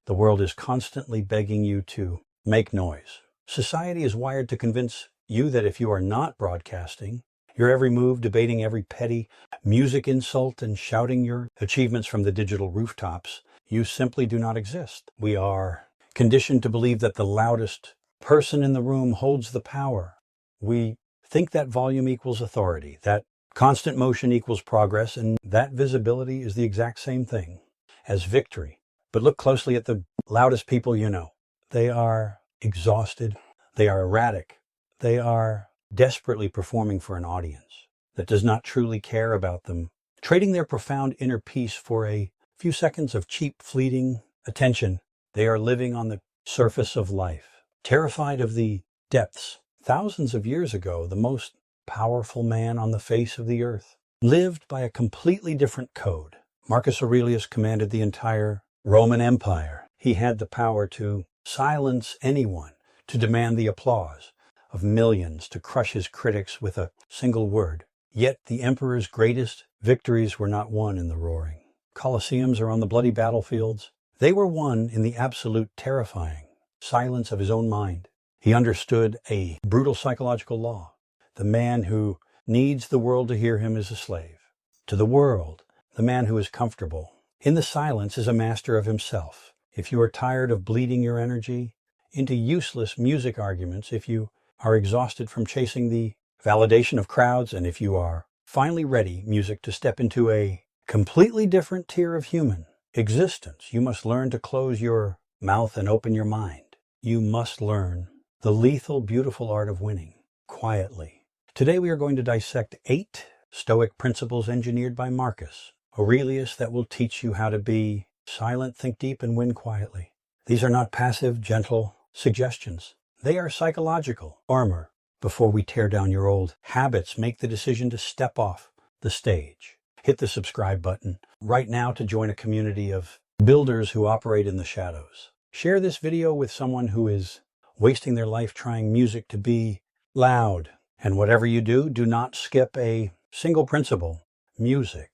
The world is constantly begging you to make noise. Society is wired to convince you that if you are not broadcasting your every move, debating every petty music insult, and shouting your achievements from the digital rooftops, you simply do not exist. We are conditioned to believe that the loudest person in the room holds the power. We think that volume equals authority, that constant motion equals progress, and that visibility is the exact same thing as victory. But look closely at the loudest people you know. They are exhausted. They are erratic. They are desperately performing for an audience that does not truly care about them, trading their profound inner peace for a few seconds of cheap, fleeting attention. They are living on the surface of life, terrified of the depths. Thousands of years ago, the most powerful man on the face of the earth lived by a completely different code. Marcus Aurelius commanded the entire Roman Empire. He had the power to silence anyone, to demand the applause of millions, to crush his critics with a single word. Yet the emperor's greatest victories were not won in the roaring colosseums or on the bloody battlefields. They were won in the absolute terrifying silence of his own mind. He understood a brutal psychological law. The man who needs the world to hear him is a slave. To the world, the man who is comfortable in the silence is a master of himself. If you are tired of bleeding your energy into useless music arguments, if you are exhausted from chasing the validation of crowds, and if you are finally ready, music, to step into a completely different tier of human existence, you must learn to close your mouth and open your mind. You must learn the lethal, beautiful art of winning quietly. Today we are going to dissect 8 Stoic principles engineered by Marcus Aurelius that will teach you how to be silent, think deep, and win quietly. These are not passive, gentle suggestions. They are psychological armor. Before we tear down your old habits, make the decision to step off the stage. Hit the subscribe button right now to join a community of builders who operate in the shadows. Share this video with someone who is wasting their life trying music to be loud. And whatever you do, do not skip a single principle: music.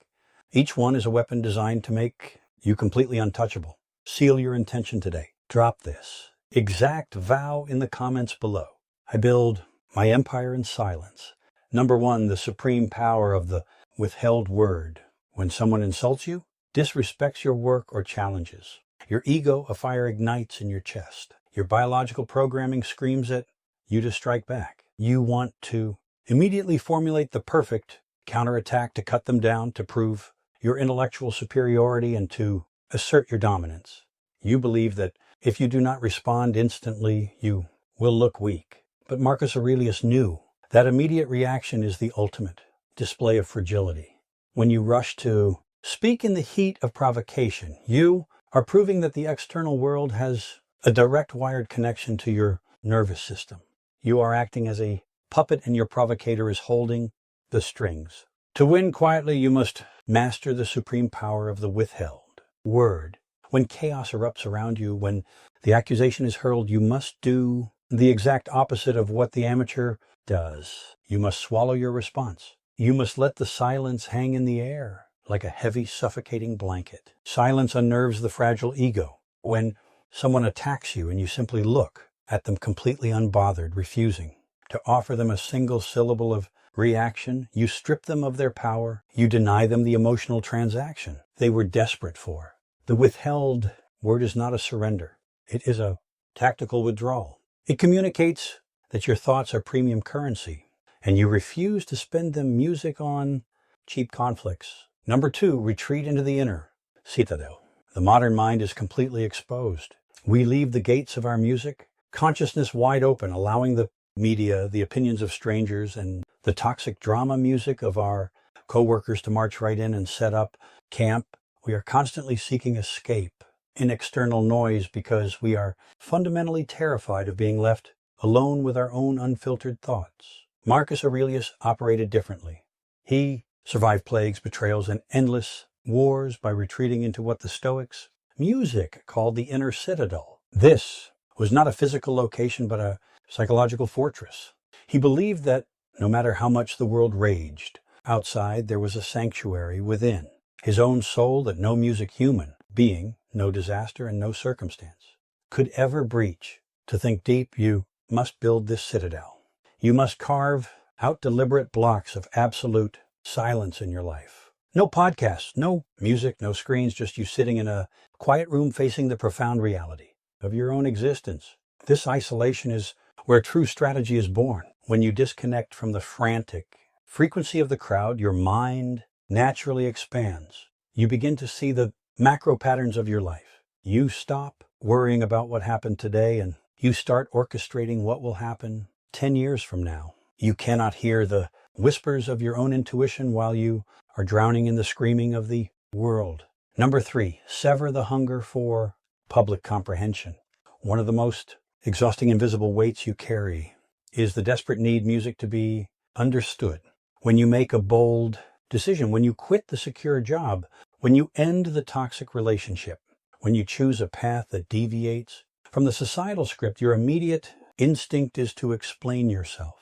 Each one is a weapon designed to make you completely untouchable. Seal your intention today. Drop this exact vow in the comments below. I build my empire in silence. Number 1, the supreme power of the withheld word. When someone insults you, disrespects your work, or challenges, your ego, a fire ignites in your chest. Your biological programming screams at you to strike back. You want to immediately formulate the perfect counterattack to cut them down, to prove your intellectual superiority, and to assert your dominance. You believe that if you do not respond instantly, you will look weak. But Marcus Aurelius knew that immediate reaction is the ultimate display of fragility. When you rush to speak in the heat of provocation, you are proving that the external world has a direct wired connection to your nervous system. You are acting as a puppet, and your provocator is holding the strings. To win quietly, you must master the supreme power of the withheld word. When chaos erupts around you, when the accusation is hurled, you must do the exact opposite of what the amateur does. You must swallow your response. You must let the silence hang in the air like a heavy, suffocating blanket. Silence unnerves the fragile ego. When someone attacks you and you simply look at them completely unbothered, refusing to offer them a single syllable of reaction, you strip them of their power. You deny them the emotional transaction they were desperate for. The withheld word is not a surrender. It is a tactical withdrawal. It communicates that your thoughts are premium currency, and you refuse to spend them music on cheap conflicts. Number 2, retreat into the inner citadel. The modern mind is completely exposed. We leave the gates of our music, consciousness wide open, allowing the media, the opinions of strangers, and the toxic drama music of our co-workers to march right in and set up camp. We are constantly seeking escape in external noise because we are fundamentally terrified of being left alone with our own unfiltered thoughts. Marcus Aurelius operated differently. He survived plagues, betrayals, and endless wars by retreating into what the Stoics music called the inner citadel. This was not a physical location, but a psychological fortress. He believed that no matter how much the world raged outside, there was a sanctuary within his own soul that no music human being, no disaster and no circumstance, could ever breach. To think deep, you must build this citadel. You must carve out deliberate blocks of absolute silence in your life. No podcasts, no music, no screens, just you sitting in a quiet room facing the profound reality of your own existence. This isolation is where true strategy is born. When you disconnect from the frantic frequency of the crowd, your mind naturally expands. You begin to see the macro patterns of your life. You stop worrying about what happened today and you start orchestrating what will happen 10 years from now. You cannot hear the whispers of your own intuition while you are drowning in the screaming of the world. Number 3, sever the hunger for public comprehension. One of the most exhausting invisible weights you carry is the desperate need music to be understood. When you make a bold decision, when you quit the secure job, when you end the toxic relationship, when you choose a path that deviates from the societal script, your immediate instinct is to explain yourself.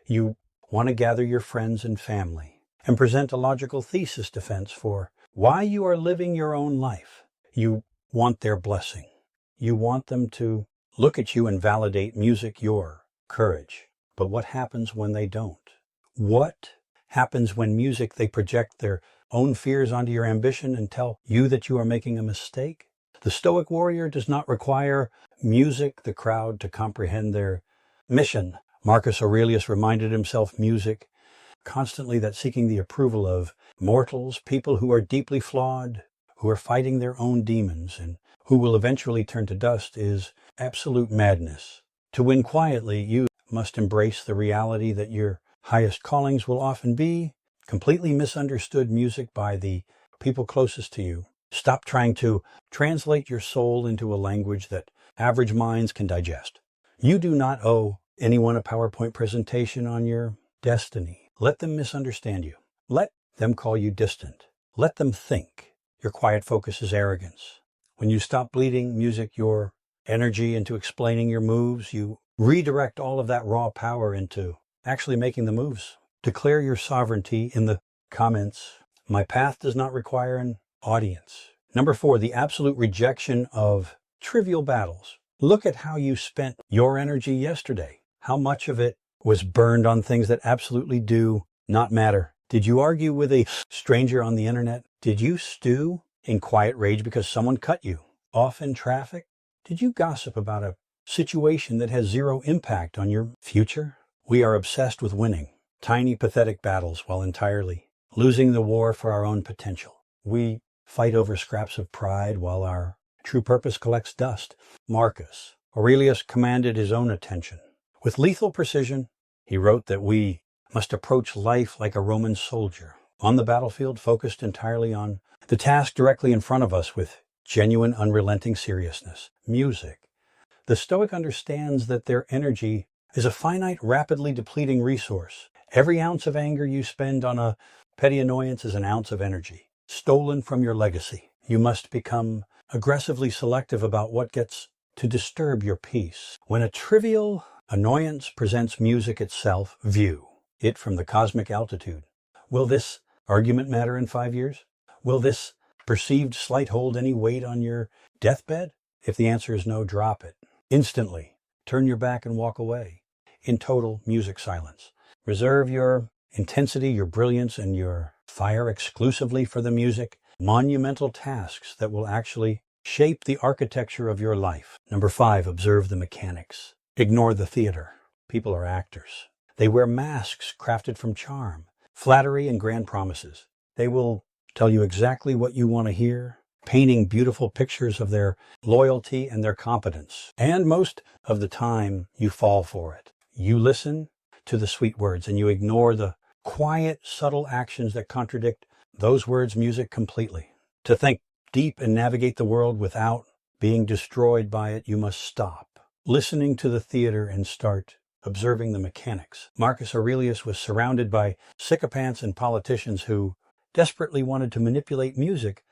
You want to gather your friends and family and present a logical thesis defense for why you are living your own life. You want their blessing. You want them to look at you and validate music, your courage. But what happens when they don't? What happens when music, they project their own fears onto your ambition and tell you that you are making a mistake? The Stoic warrior does not require music, the crowd, to comprehend their mission. Marcus Aurelius reminded himself music constantly that seeking the approval of mortals, people who are deeply flawed, who are fighting their own demons, and who will eventually turn to dust, is absolute madness. To win quietly, you must embrace the reality that your highest callings will often be completely misunderstood music by the people closest to you. Stop trying to translate your soul into a language that average minds can digest. You do not owe anyone a PowerPoint presentation on your destiny. Let them misunderstand you. Let them call you distant. Let them think your quiet focus is arrogance. When you stop bleeding music, your energy, into explaining your moves, you redirect all of that raw power into actually making the moves. Declare your sovereignty in the comments. My path does not require an audience. Number 4, the absolute rejection of trivial battles. Look at how you spent your energy yesterday. How much of it was burned on things that absolutely do not matter? Did you argue with a stranger on the internet? Did you stew in quiet rage because someone cut you off in traffic? Did you gossip about a situation that has zero impact on your future? We are obsessed with winning tiny, pathetic battles while entirely losing the war for our own potential. We fight over scraps of pride while our true purpose collects dust. Marcus Aurelius commanded his own attention. With lethal precision, he wrote that we must approach life like a Roman soldier, on the battlefield, focused entirely on the task directly in front of us with genuine, unrelenting seriousness. Music. The Stoic understands that their energy is a finite, rapidly depleting resource. Every ounce of anger you spend on a petty annoyance is an ounce of energy stolen from your legacy. You must become aggressively selective about what gets to disturb your peace. When a trivial annoyance presents music itself, view it from the cosmic altitude. Will this argument matter in 5 years? Will this perceived slight hold any weight on your deathbed? If the answer is no, drop it. Instantly, turn your back and walk away in total music silence. Reserve your intensity, your brilliance, and your fire exclusively for the music, monumental tasks that will actually shape the architecture of your life. Number 5, observe the mechanics. Ignore the theater. People are actors. They wear masks crafted from charm, flattery, and grand promises. They will tell you exactly what you want to hear, painting beautiful pictures of their loyalty and their competence. And most of the time, you fall for it. You listen to the sweet words and you ignore the quiet, subtle actions that contradict those words' music completely. To think deep and navigate the world without being destroyed by it, you must stop listening to the theater and start observing the mechanics. Marcus Aurelius was surrounded by sycophants and politicians who desperately wanted to manipulate music.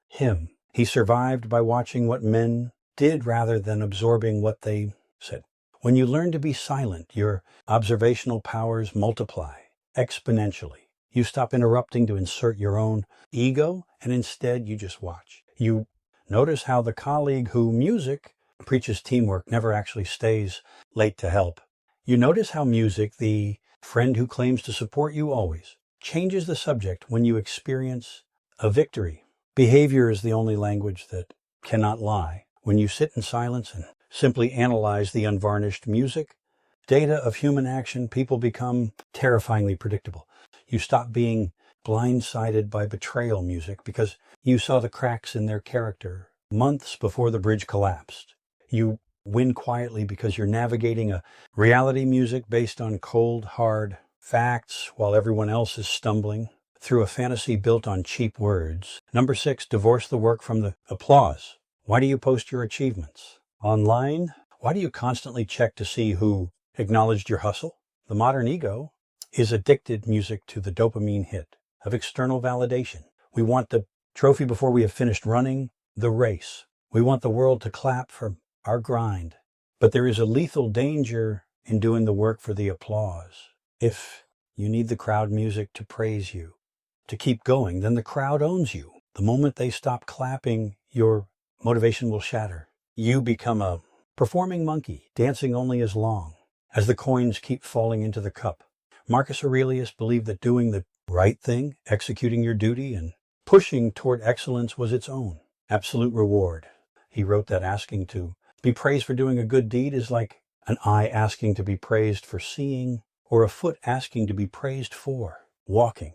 He survived by watching what men did rather than absorbing what they said. When you learn to be silent, your observational powers multiply exponentially. You stop interrupting to insert your own ego, and instead you just watch. You Notice how the colleague who music preaches teamwork never actually stays late to help. You notice how music, the friend who claims to support you always, changes the subject when you experience a victory. Behavior is the only language that cannot lie. When you sit in silence and simply analyze the unvarnished music, data of human action, people become terrifyingly predictable. You stop being blindsided by betrayal music because you saw the cracks in their character months before the bridge collapsed. You win quietly because you're navigating a reality music based on cold, hard facts while everyone else is stumbling through a fantasy built on cheap words. Number 6, divorce the work from the applause. Why do you post your achievements online? Why do you constantly check to see who acknowledged your hustle? The modern ego is addicted music to the dopamine hit of external validation. We want the trophy before we have finished running the race. We want the world to clap for our grind. But there is a lethal danger in doing the work for the applause. If you need the crowd music to praise you, to keep going, then the crowd owns you. The moment they stop clapping, your motivation will shatter. You become a performing monkey, dancing only as long as the coins keep falling into the cup. Marcus Aurelius believed that doing the right thing, executing your duty, and pushing toward excellence was its own absolute reward. He wrote that asking to be praised for doing a good deed is like an eye asking to be praised for seeing, or a foot asking to be praised for walking.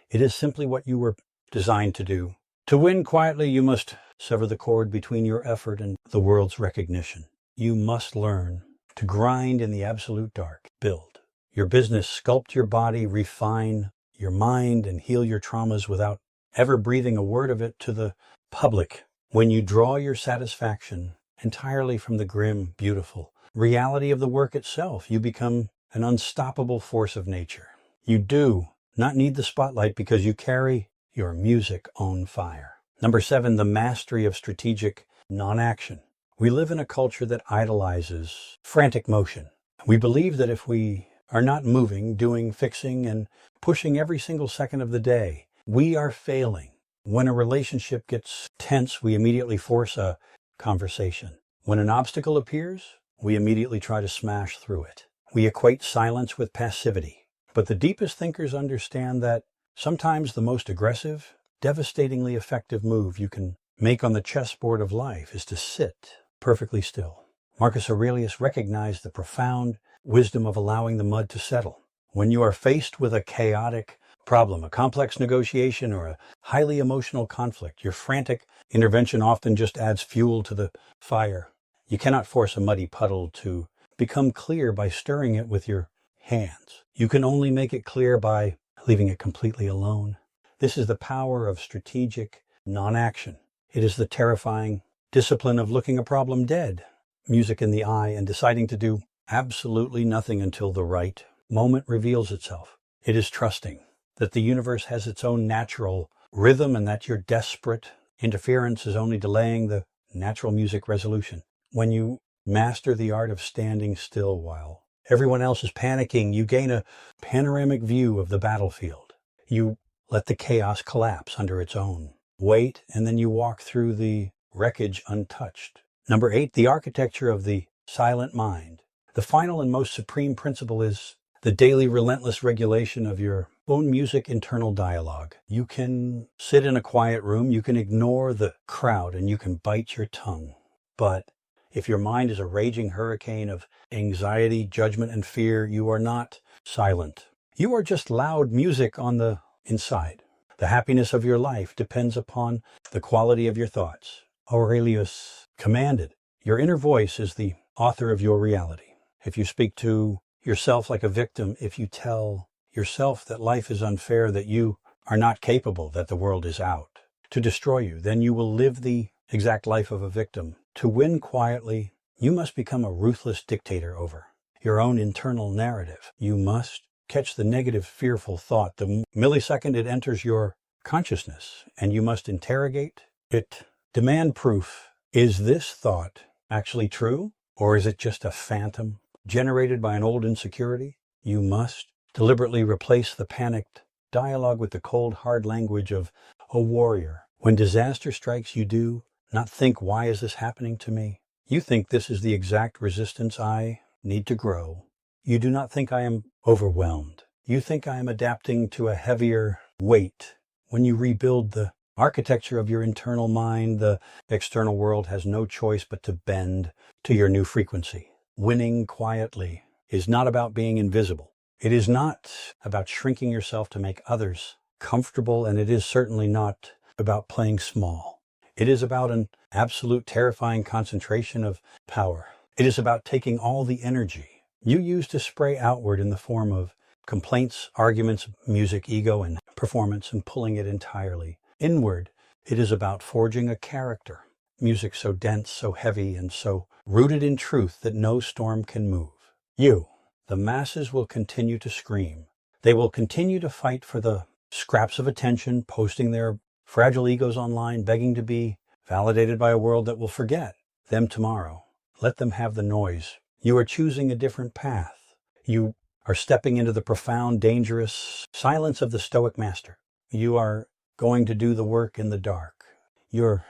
It is simply what you were designed to do. To win quietly, you must sever the cord between your effort and the world's recognition. You must learn to grind in the absolute dark, build your business, sculpt your body, refine your mind, and heal your traumas without ever breathing a word of it to the public. When you draw your satisfaction entirely from the grim, beautiful reality of the work itself, you become an unstoppable force of nature. You do not need the spotlight because you carry your music on fire. Number 7, the mastery of strategic non-action. We live in a culture that idolizes frantic motion. We believe that if we are not moving, doing, fixing, and pushing every single second of the day, we are failing. When a relationship gets tense, we immediately force a conversation. When an obstacle appears, we immediately try to smash through it. We equate silence with passivity. But the deepest thinkers understand that sometimes the most aggressive, devastatingly effective move you can make on the chessboard of life is to sit perfectly still. Marcus Aurelius recognized the profound wisdom of allowing the mud to settle. When you are faced with a chaotic problem, a complex negotiation, or a highly emotional conflict, your frantic intervention often just adds fuel to the fire. You cannot force a muddy puddle to become clear by stirring it with your hands. You can only make it clear by leaving it completely alone. This is the power of strategic non-action. It is the terrifying discipline of looking a problem dead, music in the eye, and deciding to do absolutely nothing until the right moment reveals itself. It is trusting that the universe has its own natural rhythm and that your desperate interference is only delaying the natural music resolution. When you master the art of standing still while everyone else is panicking, you gain a panoramic view of the battlefield. You let the chaos collapse under its own weight, and then you walk through the wreckage untouched. Number 8, the architecture of the silent mind. The final and most supreme principle is the daily relentless regulation of your own music internal dialogue. You can sit in a quiet room, you can ignore the crowd, and you can bite your tongue. But if your mind is a raging hurricane of anxiety, judgment, and fear, you are not silent. You are just loud music on the inside. The happiness of your life depends upon the quality of your thoughts. Aurelius commanded, your inner voice is the author of your reality. If you speak to yourself like a victim, if you tell yourself that life is unfair, that you are not capable, that the world is out to destroy you, then you will live the exact life of a victim. To win quietly, you must become a ruthless dictator over your own internal narrative. You must catch the negative, fearful thought the millisecond it enters your consciousness, and you must interrogate it. Demand proof. Is this thought actually true, or is it just a phantom generated by an old insecurity? You must deliberately replace the panicked dialogue with the cold, hard language of a warrior. When disaster strikes, you do not think, why is this happening to me? You think this is the exact resistance I need to grow. You do not think I am overwhelmed. You think I am adapting to a heavier weight. When you rebuild the architecture of your internal mind, the external world has no choice but to bend to your new frequency. Winning quietly is not about being invisible. It is not about shrinking yourself to make others comfortable, and it is certainly not about playing small. It is about an absolute terrifying concentration of power. It is about taking all the energy you used to spray outward in the form of complaints, arguments, music, ego, and performance, and pulling it entirely inward. It is about forging a character, music so dense, so heavy, and so rooted in truth that no storm can move. You, the masses, will continue to scream. They will continue to fight for the scraps of attention, posting their fragile egos online, begging to be validated by a world that will forget them tomorrow. Let them have the noise. You are choosing a different path. You are stepping into the profound, dangerous silence of the Stoic master. You are going to do the work in the dark. You're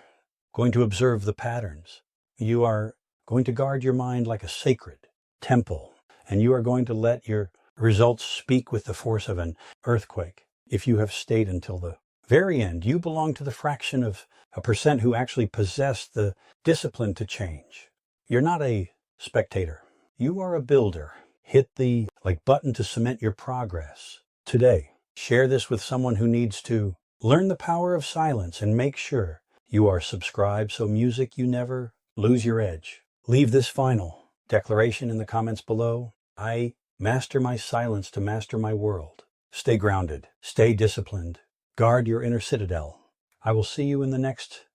going to observe the patterns. You are going to guard your mind like a sacred temple, and you are going to let your results speak with the force of an earthquake. If you have stayed until the very end, you belong to the fraction of a percent who actually possess the discipline to change. You're not a spectator. You are a builder. Hit the button to cement your progress today. Share this with someone who needs to learn the power of silence, and make sure you are subscribed so music you never lose your edge. Leave this final declaration in the comments below. I master my silence to master my world. Stay grounded. Stay disciplined. Guard your inner citadel. I will see you in the next